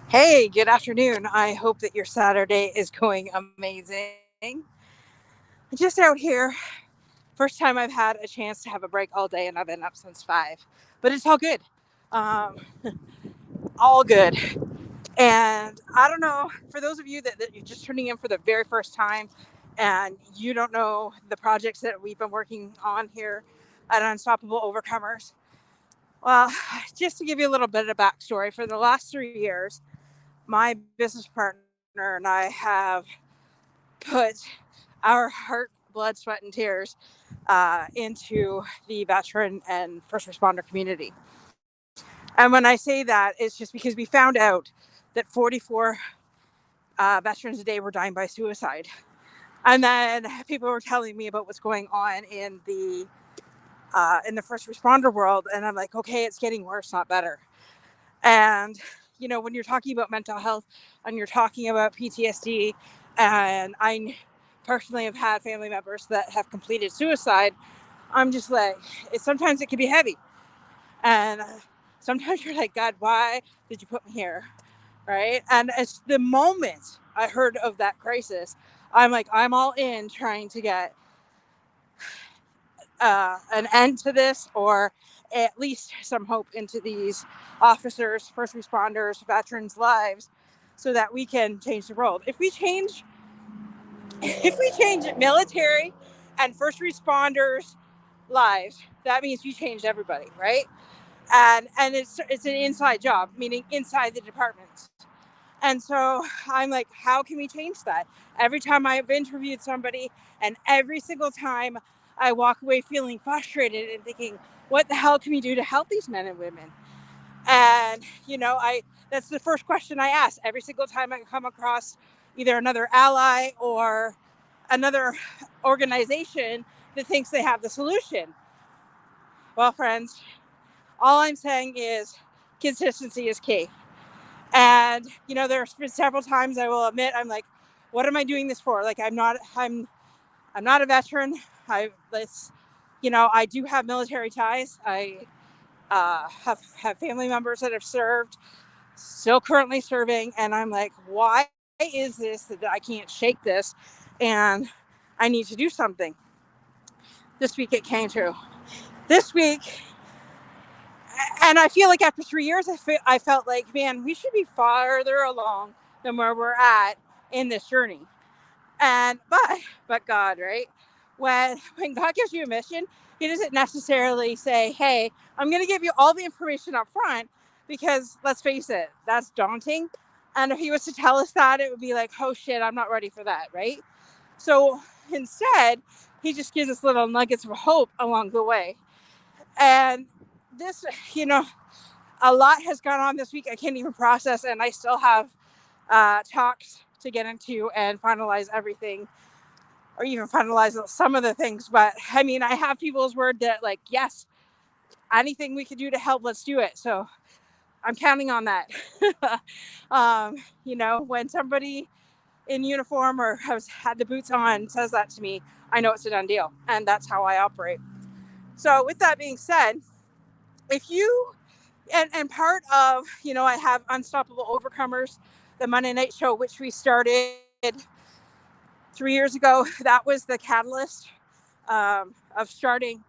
Hey, good afternoon. I hope that your Saturday is going amazing. Just out here, first time I've had a chance to have a break all day, and I've been up since 5. But it's all good. Um, all good. And I don't know, for those of you that you're just tuning in for the very first time and you don't know the projects that we've been working on here at Unstoppable Overcomers, well, just to give you a little bit of backstory, for the last 3 years, my business partner and I have put our heart, blood, sweat, and tears into the veteran and first responder community. And when I say that, it's just because we found out that 44 veterans a day were dying by suicide. And then people were telling me about what's going on in the first responder world, and I'm like, okay, it's getting worse, not better. And when you're talking about mental health and you're talking about PTSD, and I personally have had family members that have completed suicide, I'm just like, sometimes it can be heavy. And sometimes you're like, God, why did you put me here? Right. And it's the moment I heard of that crisis, I'm like, I'm all in trying to get an end to this, or at least some hope into these officers, first responders, veterans' lives, so that we can change the world. If we change military and first responders' lives, that means we changed everybody, right? And it's an inside job, meaning inside the departments. And so I'm like, how can we change that? Every time I've interviewed somebody, and every single time I walk away feeling frustrated and thinking, what the hell can we do to help these men and women? And I that's the first question I ask every single time I come across either another ally or another organization that thinks they have the solution. Well, friends, all I'm saying is consistency is key. And there's been several times I will admit, I'm like, what am I doing this for? Like, I'm not a veteran. I do have military ties. I have family members that have served, still currently serving, and I'm like, why is this that I can't shake this? And I need to do something. This week it came true. This week, and I feel like after 3 years, I felt like, man, we should be farther along than where we're at in this journey. And but God, right? When God gives you a mission, He doesn't necessarily say, "Hey, I'm going to give you all the information up front," because let's face it, that's daunting. And if He was to tell us that, it would be like, "Oh shit, I'm not ready for that," right? So instead, He just gives us little nuggets of hope along the way. And this, you know, a lot has gone on this week. I can't even process, and I still have talks to get into and finalize everything, or even finalize some of the things. But I mean, I have people's word that, like, yes, anything we could do to help, let's do it. So I'm counting on that. When somebody in uniform or has had the boots on says that to me, I know it's a done deal. And that's how I operate. So with that being said, if you and part of, I have Unstoppable Overcomers, the Monday night show, which we started 3 years ago. That was the catalyst of starting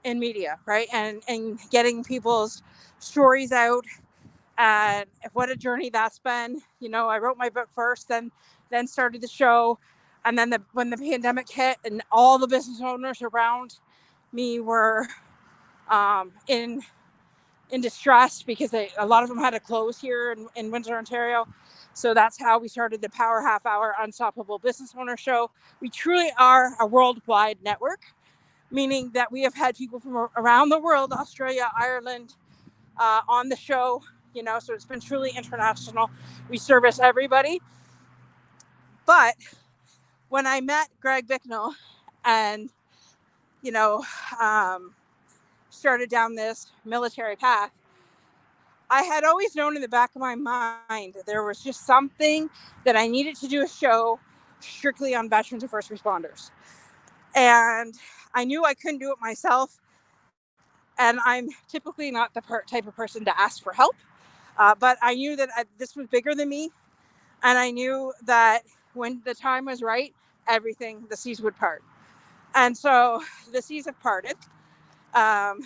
in media, right? And getting people's stories out, and what a journey that's been. I wrote my book first, then started the show, and then when the pandemic hit and all the business owners around me were in distress because a lot of them had to close here in Windsor, Ontario. So that's how we started the Power Half Hour Unstoppable Business Owner Show. We truly are a worldwide network, meaning that we have had people from around the world, Australia, Ireland, on the show. So it's been truly international. We service everybody. But when I met Greg Bicknell and, you know, um, started down this military path, I had always known in the back of my mind that there was just something that I needed to do a show strictly on veterans and first responders. And I knew I couldn't do it myself. And I'm typically not the type of person to ask for help. But I knew that this was bigger than me. And I knew that when the time was right, the seas would part. And so the seas have parted. Um,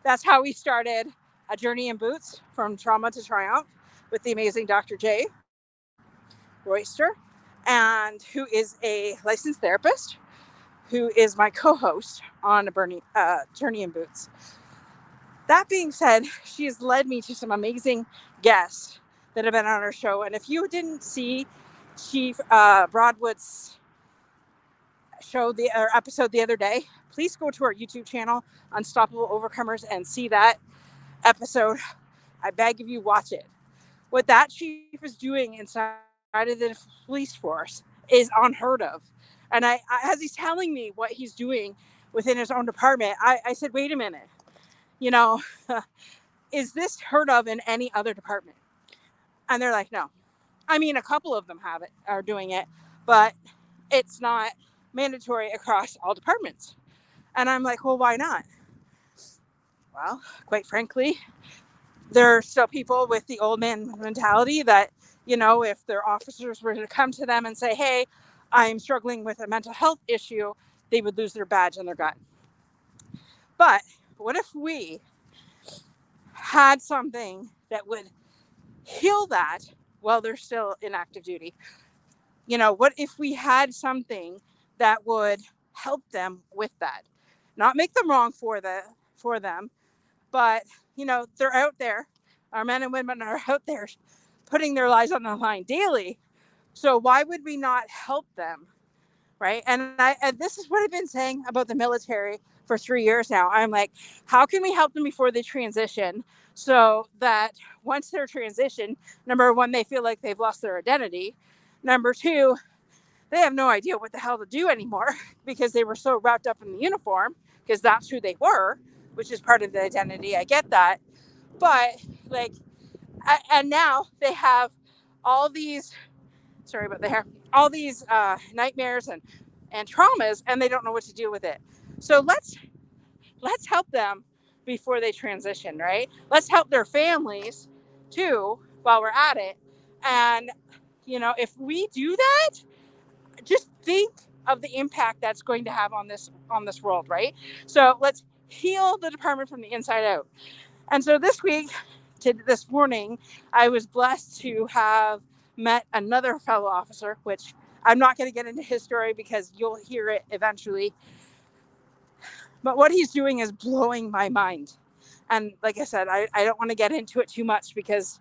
that's how we started A Journey in Boots, from Trauma to Triumph, with the amazing Dr. Jay Royster, and who is a licensed therapist, who is my co-host on Journey in Boots. That being said, she has led me to some amazing guests that have been on our show. And if you didn't see Chief Broadwood's episode the other day, please go to our YouTube channel, Unstoppable Overcomers, and see that episode. I beg of you, watch it. What that chief is doing inside of the police force is unheard of. And as he's telling me what he's doing within his own department, I said, wait a minute, you know, is this heard of in any other department? And they're like, no. I mean, a couple of them are doing it, but it's not mandatory across all departments. And I'm like, well, why not? Well, quite frankly, there are still people with the old man mentality that, if their officers were to come to them and say, hey, I'm struggling with a mental health issue, they would lose their badge and their gun. But what if we had something that would heal that while they're still in active duty? What if we had something that would help them with that? Not make them wrong for them, but, they're out there. Our men and women are out there putting their lives on the line daily. So why would we not help them? Right. And this is what I've been saying about the military for 3 years now. I'm like, how can we help them before they transition, so that once they're transitioned, number one, they feel like they've lost their identity. Number two, they have no idea what the hell to do anymore because they were so wrapped up in the uniform, because that's who they were, which is part of the identity. I get that. But and now they have all these, sorry about the hair, all these nightmares and traumas, and they don't know what to do with it. So let's help them before they transition, right? Let's help their families too while we're at it. And, if we do that, just think of the impact that's going to have on this world, right? So let's heal the department from the inside out. And so this morning, I was blessed to have met another fellow officer, which I'm not going to get into his story because you'll hear it eventually. But what he's doing is blowing my mind. And like I said, I don't want to get into it too much because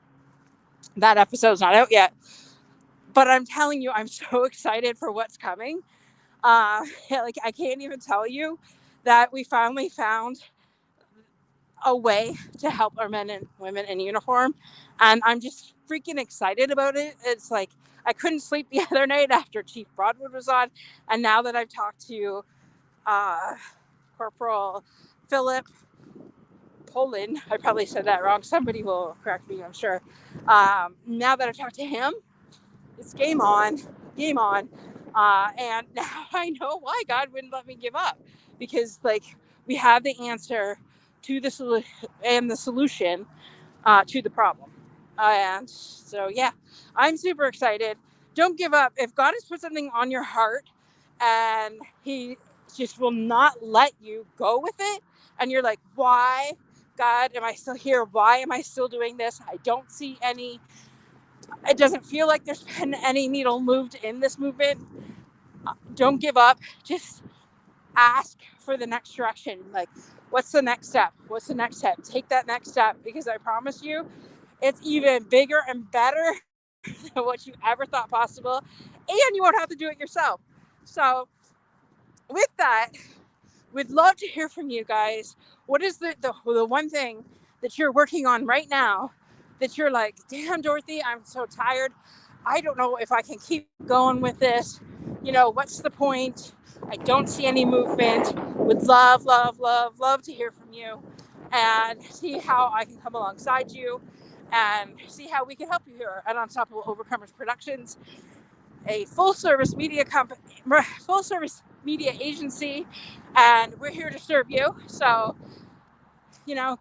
that episode's not out yet. But I'm telling you, I'm so excited for what's coming. I can't even tell you that we finally found a way to help our men and women in uniform. And I'm just freaking excited about it. It's like, I couldn't sleep the other night after Chief Broadwood was on. And now that I've talked to Corporal Philip Poland, I probably said that wrong. Somebody will correct me, I'm sure. Now that I've talked to him, it's game on. And now I know why God wouldn't let me give up, because we have the answer to the solution to the problem. And so, yeah, I'm super excited. Don't give up. If God has put something on your heart and he just will not let you go with it, and you're like, why, God, am I still here? Why am I still doing this? I don't see it doesn't feel like there's been any needle moved in this movement. Don't give up. Just ask for the next direction. What's the next step? Take that next step, because I promise you, it's even bigger and better than what you ever thought possible, and you won't have to do it yourself. So with that, we'd love to hear from you guys. What is the one thing that you're working on right now that you're like, damn, Dorothy, I'm so tired. I don't know if I can keep going with this. What's the point? I don't see any movement. Would love to hear from you and see how I can come alongside you and see how we can help you here at Unstoppable Overcomers Productions, a full-service media agency, and we're here to serve you. So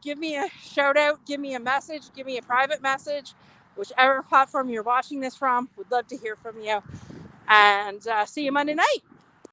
give me a shout out, give me a message, give me a private message, whichever platform you're watching this from. Would love to hear from you. And see you Monday night.